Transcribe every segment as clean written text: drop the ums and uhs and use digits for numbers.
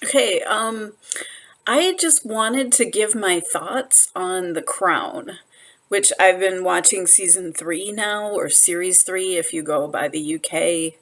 Okay, I just wanted to give my thoughts on The Crown, which I've been watching season three now, or series three if you go by the UK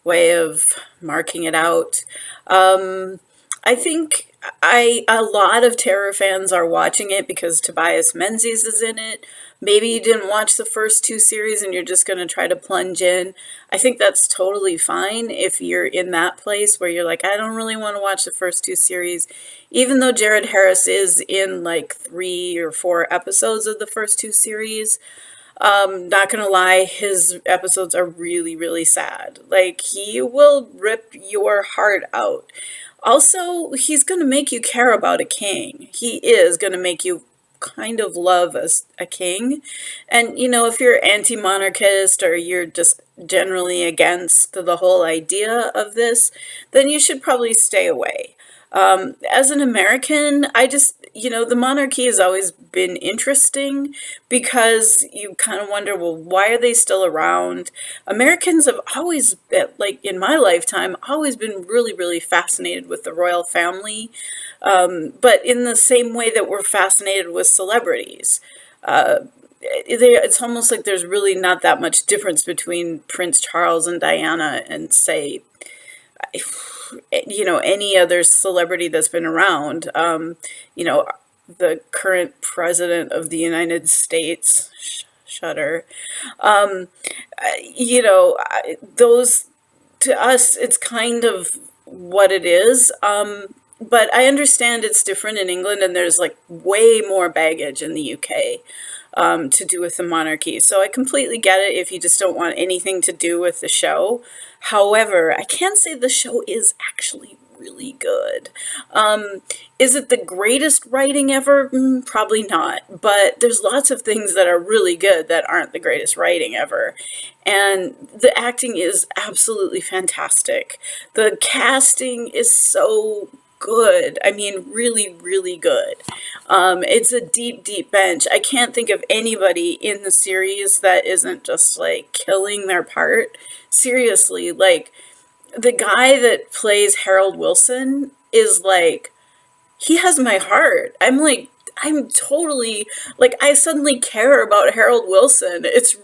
way of marking it out. Um, I think a lot of terror fans are watching it because Tobias Menzies is in it. Maybe you didn't watch the first two series and you're just going to try to plunge in. I think that's totally fine if you're in that place where you're like, I don't really want to watch the first two series. Even though Jared Harris is in like three or four episodes of the first two series, not gonna lie, his episodes are really, really sad. Like, he will rip your heart out. Also, he's gonna make you care about a king. He is gonna make you kind of love a king. And, if you're anti monarchist or you're just generally against the whole idea of this, then you should probably stay away. As an American, the monarchy has always been interesting because you kind of wonder, well, why are they still around? Americans have always, like in my lifetime, always been really, really fascinated with the royal family, but in the same way that we're fascinated with celebrities. It's almost like there's really not that much difference between Prince Charles and Diana and, say, any other celebrity that's been around. You know, the current president of the United States, shudder. Um, those, to us, it's kind of what it is. But I understand it's different in England, and there's like way more baggage in the UK to do with the monarchy. So I completely get it if you just don't want anything to do with the show. However, I can say the show is actually really good. Is it the greatest writing ever? Probably not. But there's lots of things that are really good that aren't the greatest writing ever. And the acting is absolutely fantastic. The casting is so good. I mean, really, really good. It's a deep, deep bench. I can't think of anybody in the series that isn't just like killing their part. Seriously, like the guy that plays Harold Wilson is like, he has my heart. I'm totally like, I suddenly care about Harold Wilson. It's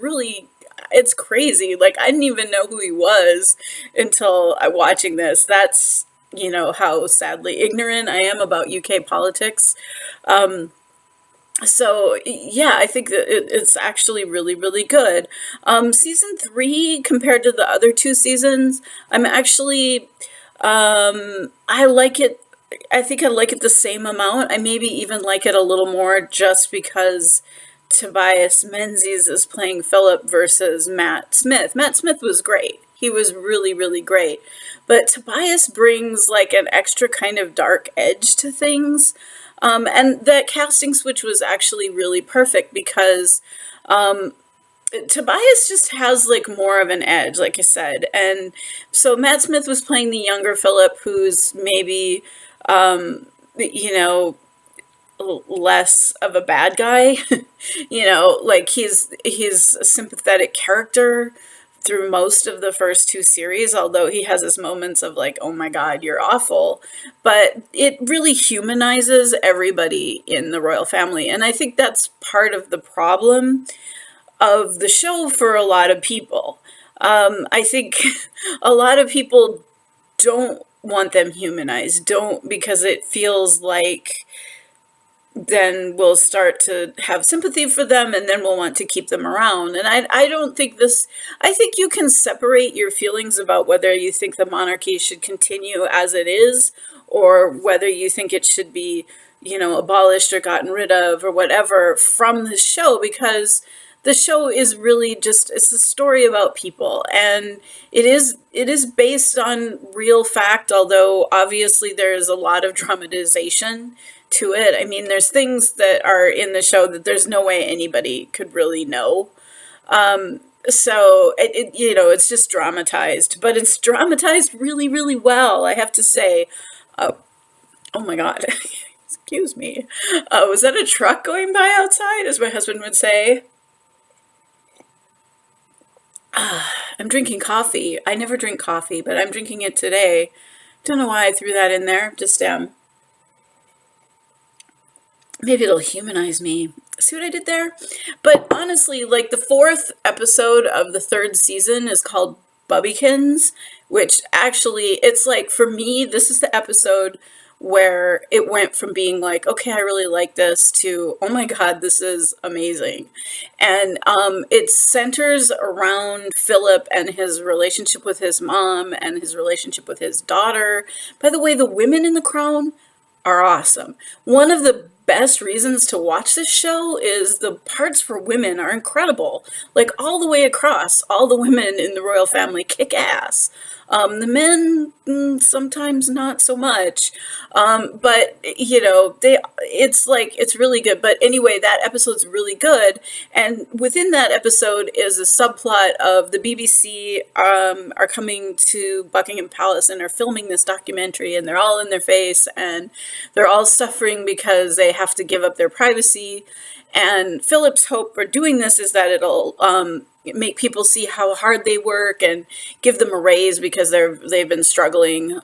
crazy. Like, I didn't even know who he was until I watching this. That's, how sadly ignorant I am about UK politics. Um, so yeah, I think that it's actually really, really good. Season three compared to the other two seasons, I'm actually, I like it. I think I like it the same amount. I maybe even like it a little more just because Tobias Menzies is playing Philip versus Matt Smith. Matt Smith was great. He was really, really great. But Tobias brings like an extra kind of dark edge to things. And that casting switch was actually really perfect because Tobias just has like more of an edge, like I said. And so Matt Smith was playing the younger Philip, who's maybe, you know, less of a bad guy. Like he's a sympathetic character through most of the first two series, although he has his moments of like, oh my god, you're awful. But it really humanizes everybody in the royal family. And I think that's part of the problem of the show for a lot of people. I think a lot of people don't want them humanized, don't, because it feels like then we'll start to have sympathy for them and then we'll want to keep them around. And I don't think this, I think you can separate your feelings about whether you think the monarchy should continue as it is or whether you think it should be, abolished or gotten rid of or whatever from the show, because the show is really just, it's a story about people, and it is based on real fact, although obviously there's a lot of dramatization to it. I mean, there's things that are in the show that there's no way anybody could really know. So it's just dramatized, but it's dramatized really, really well, I have to say. uh, oh my god. Excuse me. Was that a truck going by outside, as my husband would say? I'm drinking coffee. I never drink coffee, but I'm drinking it today Don't know why I threw that in there. Just maybe it'll humanize me. See what I did there? But honestly, like the fourth episode of the third season is called Bubbykins, which actually, it's like for me, this is the episode where it went from being like, okay, I really like this to, oh my God, this is amazing. And it centers around Philip and his relationship with his mom and his relationship with his daughter. By the way, the women in The Crown are awesome. One of the best reasons to watch this show is the parts for women are incredible. Like all the way across, all the women in the royal family kick ass. The men sometimes not so much, but you know it's like it's really good. But anyway, that episode's really good, and within that episode is a subplot of the BBC are coming to Buckingham Palace and are filming this documentary, and they're all in their face, and they're all suffering because they have to give up their privacy. And Philip's hope for doing this is that it'll make people see how hard they work and give them a raise because they've been struggling.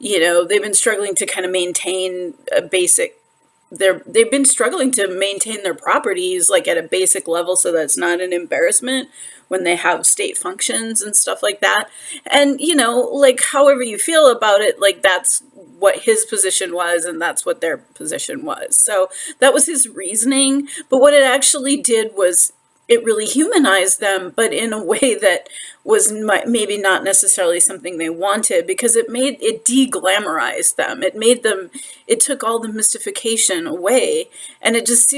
They've been struggling to kind of maintain a basic. They've been struggling to maintain their properties like at a basic level so that it's not an embarrassment when they have state functions and stuff like that. And like however you feel about it, like that's what his position was and that's what their position was. So that was his reasoning. But what it actually did was it really humanized them, but in a way that was maybe not necessarily something they wanted, because it de-glamorized them. It took all the mystification away, and it just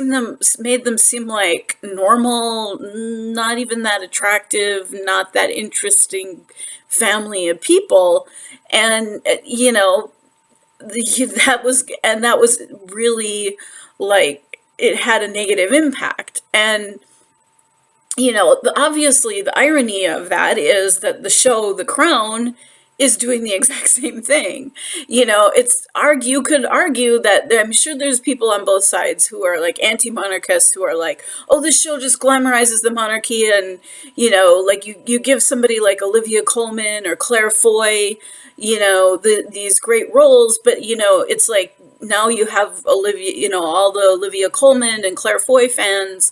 made them seem like normal, not even that attractive, not that interesting family of people. And that was really like it had a negative impact. And obviously the irony of that is that the show The Crown is doing the exact same thing. You could argue that I'm sure there's people on both sides who are like anti-monarchists who are like, oh, this show just glamorizes the monarchy, and like you give somebody like Olivia Colman or Claire Foy, these great roles, but it's like now you have all the Olivia Colman and Claire Foy fans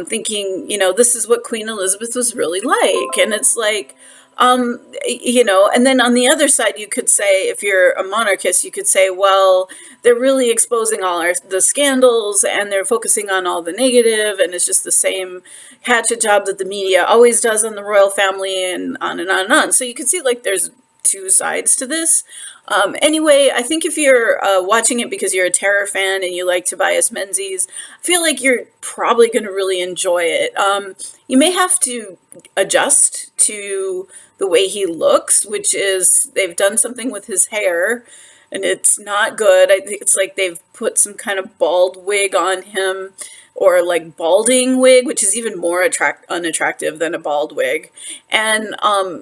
thinking, this is what Queen Elizabeth was really like. And it's like, and then on the other side, you could say, if you're a monarchist, you could say, well, they're really exposing all the scandals and they're focusing on all the negative, and it's just the same hatchet job that the media always does on the royal family, and on and on and on. So you can see like there's two sides to this. Anyway, I think if you're watching it because you're a terror fan and you like Tobias Menzies, I feel like you're probably going to really enjoy it. You may have to adjust to the way he looks, which is they've done something with his hair and it's not good. I think it's like they've put some kind of bald wig on him, or like balding wig, which is even more unattractive than a bald wig. And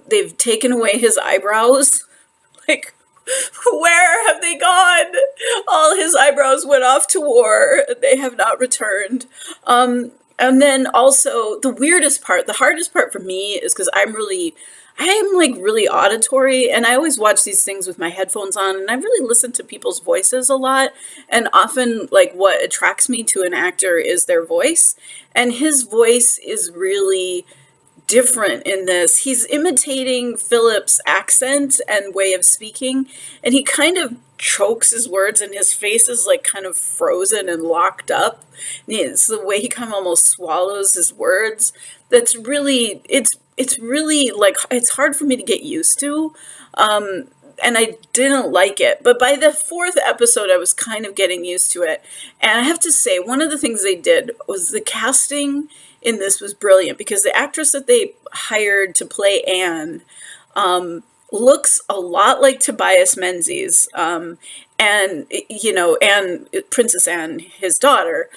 they've taken away his eyebrows. Like, where have they gone? All his eyebrows went off to war. They have not returned. And then also the hardest part for me is because I am like really auditory, and I always watch these things with my headphones on, and I really listen to people's voices a lot. And often like what attracts me to an actor is their voice, and his voice is really different in this. He's imitating Philip's accent and way of speaking, and he kind of chokes his words, and his face is like kind of frozen and locked up. And it's the way he kind of almost swallows his words. That's really, it's really like, it's hard for me to get used to. And I didn't like it. But by the fourth episode, I was kind of getting used to it. And I have to say, one of the things they did was the casting in this was brilliant, because the actress that they hired to play Anne looks a lot like Tobias Menzies, and Princess Anne, his daughter.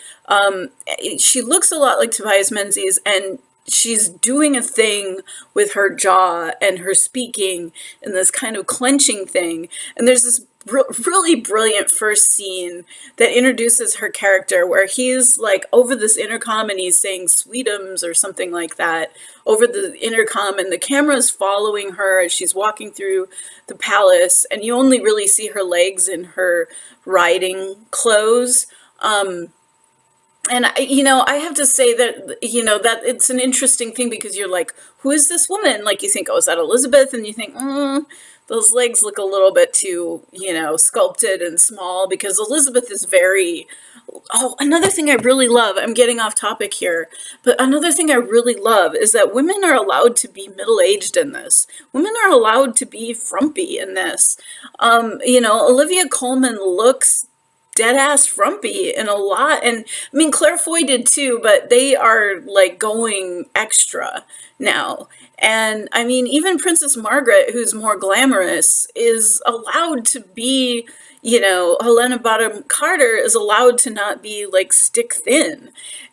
She looks a lot like Tobias Menzies, and she's doing a thing with her jaw and her speaking and this kind of clenching thing. And there's this really brilliant first scene that introduces her character, where he's like over this intercom and he's saying "Sweetums" or something like that over the intercom, and the camera's following her as she's walking through the palace, and you only really see her legs in her riding clothes. And I have to say that, that it's an interesting thing, because you're like, who is this woman? Like, you think, oh, is that Elizabeth? And you think, those legs look a little bit too, sculpted and small, because Elizabeth is very. Oh, another thing I really love, I'm getting off topic here, but another thing I really love is that women are allowed to be middle-aged in this. Women are allowed to be frumpy in this. Olivia Colman looks dead ass frumpy in a lot. And I mean, Claire Foy did too, but they are like going extra now. And I mean, even Princess Margaret, who's more glamorous, is allowed to be, Helena Bonham Carter is allowed to not be like stick thin.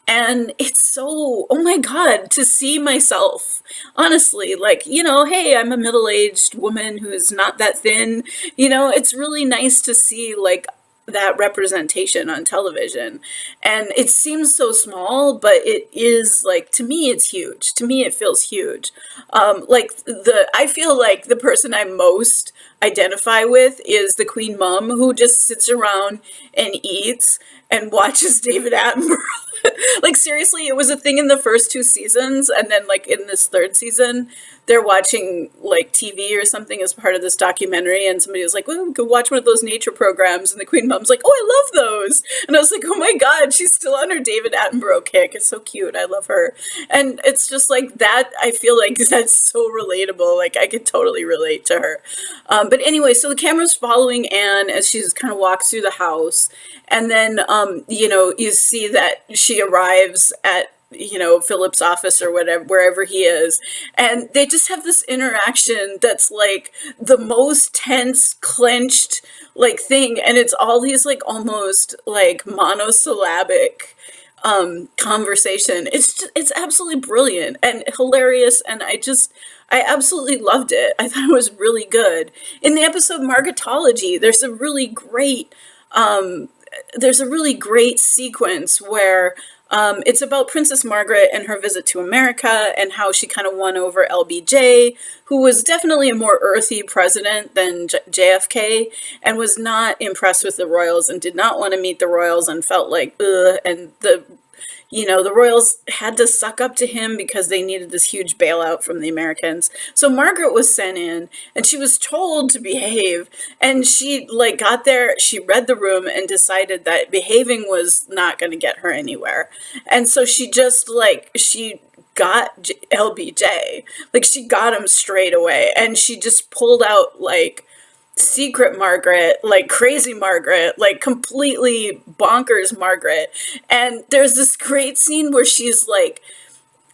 And it's so, oh my God, to see myself, honestly, like, hey, I'm a middle-aged woman who's not that thin. It's really nice to see like that representation on television. And it seems so small, but it is, like, to me it's huge. To me it feels huge. I feel like the person I most identify with is the Queen Mum, who just sits around and eats and watches David Attenborough. Like, seriously, it was a thing in the first two seasons, and then like in this third season they're watching like TV or something as part of this documentary, and somebody was like, well, we could watch one of those nature programs, and the Queen Mom's like, oh, I love those. And I was like, oh my God, she's still on her David Attenborough kick. It's so cute. I love her. And it's just like that. I feel like that's so relatable. Like, I could totally relate to her. But anyway, so the camera's following Anne as she's kind of walks through the house, and then you see that she arrives at Philip's office or whatever, wherever he is. And they just have this interaction that's like the most tense, clenched like thing. And it's all these like almost like monosyllabic conversation. It's absolutely brilliant and hilarious. And I absolutely loved it. I thought it was really good. In the episode Margatology, there's a really great sequence where it's about Princess Margaret and her visit to America, and how she kind of won over LBJ, who was definitely a more earthy president than JFK, and was not impressed with the royals and did not want to meet the royals and felt like, ugh, and the royals had to suck up to him because they needed this huge bailout from the Americans. So Margaret was sent in, and she was told to behave, and she like got there, she read the room and decided that behaving was not going to get her anywhere. And so she just she got LBJ, like she got him straight away, and she just pulled out like secret Margaret, like crazy Margaret, like completely bonkers Margaret. And there's this great scene where she is like,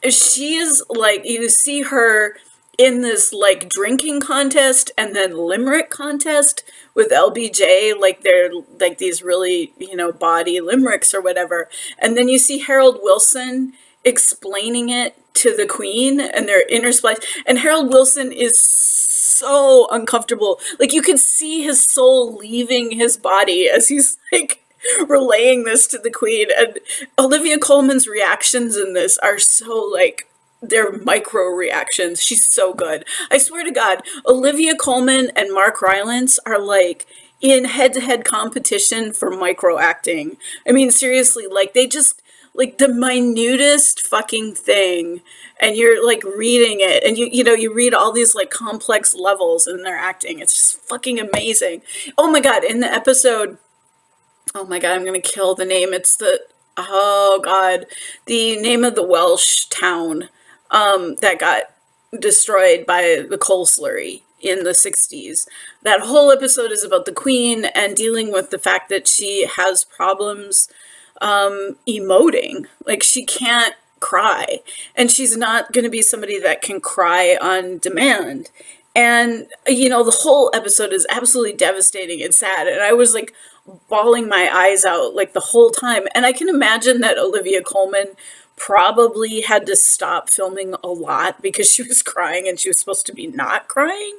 you see her in this like drinking contest and then limerick contest with LBJ, like they're like these really, bawdy limericks or whatever. And then you see Harold Wilson explaining it to the Queen, and they're interspliced, and Harold Wilson is so uncomfortable. Like, you can see his soul leaving his body as he's like relaying this to the Queen. And Olivia Colman's reactions in this are so like, they're micro reactions. She's so good. I swear to God, Olivia Colman and Mark Rylance are like in head-to-head competition for micro acting. I mean, seriously, like they just like the minutest fucking thing, and you're like reading it, and you read all these like complex levels in their acting. It's just fucking amazing. Oh my God, in the episode, oh my God, I'm gonna kill the name. It's the name of the Welsh town that got destroyed by the coal slurry in the 60s. That whole episode is about the Queen and dealing with the fact that she has problems emoting. Like, she can't cry, and she's not going to be somebody that can cry on demand. And the whole episode is absolutely devastating and sad, and I was like bawling my eyes out like the whole time. And I can imagine that Olivia Colman probably had to stop filming a lot because she was crying and she was supposed to be not crying.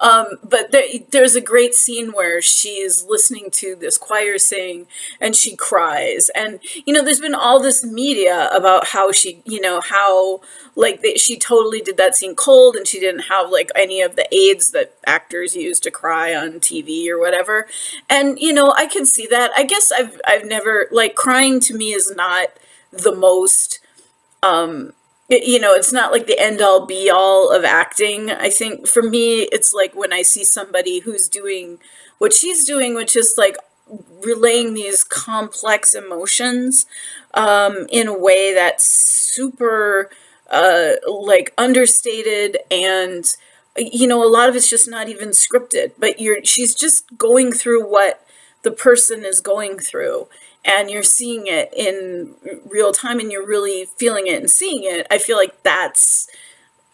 But there's a great scene where she's listening to this choir sing and she cries. And, there's been all this media about how she, how like she totally did that scene cold and she didn't have like any of the aids that actors use to cry on TV or whatever. And, I can see that. I guess I've never, like, crying to me is not the most it's not like the end all be all of acting. I think for me, it's like when I see somebody who's doing what she's doing, which is like relaying these complex emotions in a way that's super like understated, and a lot of it's just not even scripted, but she's just going through what the person is going through, and you're seeing it in real time and you're really feeling it and seeing it. I feel like that's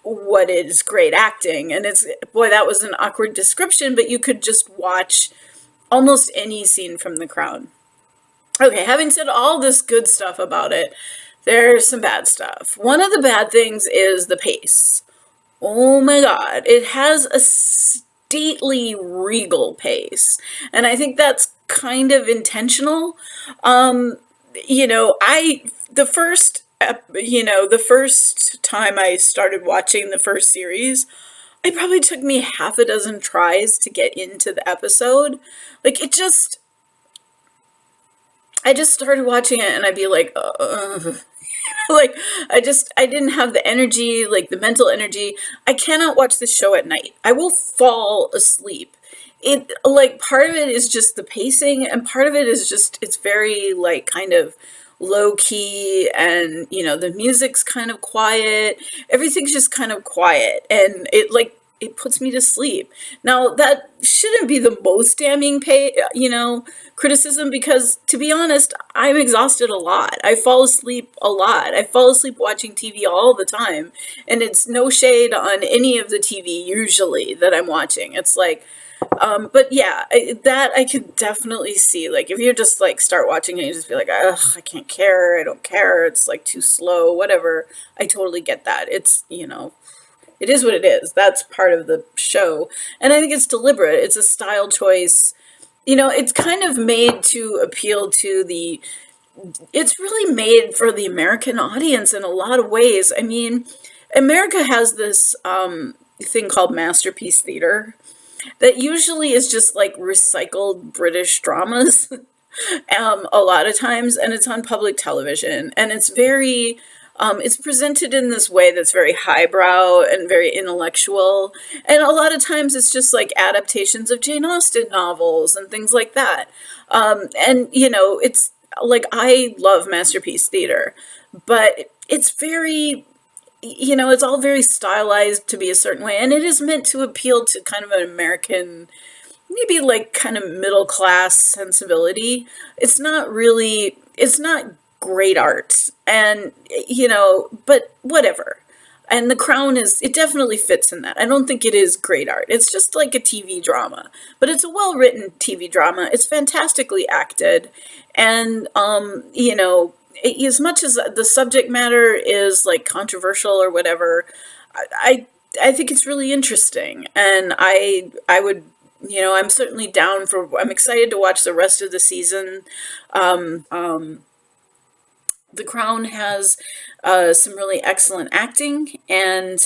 what is great acting. And it's, boy, that was an awkward description, but you could just watch almost any scene from The Crown. Okay, having said all this good stuff about it, there's some bad stuff. One of the bad things is the pace. Oh my God, it has a stately, regal pace. And I think that's kind of intentional. The first time I started watching the first series, it probably took me half a dozen tries to get into the episode. Like, I just started watching it and I'd be like, like, I didn't have the energy, like the mental energy. I cannot watch this show at night. I will fall asleep. It, like, part of it is just the pacing, and part of it is just, it's very, like, kind of low key, and, the music's kind of quiet. Everything's just kind of quiet, and it puts me to sleep. Now, that shouldn't be the most damning criticism, because, to be honest, I'm exhausted a lot. I fall asleep a lot. I fall asleep watching TV all the time, and it's no shade on any of the TV usually that I'm watching. It's like, but yeah, that I could definitely see. Like, if you just like start watching it, you just be like, ugh, I can't care. I don't care. It's like too slow, whatever. I totally get that. It's, it is what it is. That's part of the show. And I think it's deliberate. It's a style choice. It's kind of made to appeal to it's really made for the American audience in a lot of ways. I mean, America has this thing called Masterpiece Theater that usually is just like recycled British dramas a lot of times, and it's on public television, and it's presented in this way that's very highbrow and very intellectual, and a lot of times it's just like adaptations of Jane Austen novels and things like that. And it's like, I love Masterpiece Theater, but it's very, it's all very stylized to be a certain way, and it is meant to appeal to kind of an American, maybe like kind of middle class sensibility. It's not great art, and but whatever. And The Crown it definitely fits in that. I don't think it is great art. It's just like a TV drama, but it's a well-written TV drama. It's fantastically acted, and as much as the subject matter is like controversial or whatever, I think it's really interesting, and I would, I'm certainly down I'm excited to watch the rest of the season. The Crown has some really excellent acting, and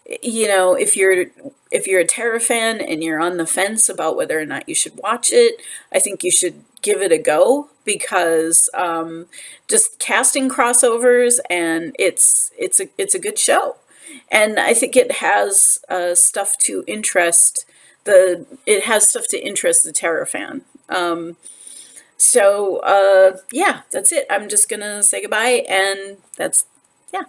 if you're a Terra fan and you're on the fence about whether or not you should watch it, I think you should give it a go, because just casting crossovers, and it's a good show, and I think it has stuff to interest the Terra fan. So, yeah, that's it. I'm just gonna say goodbye, and yeah.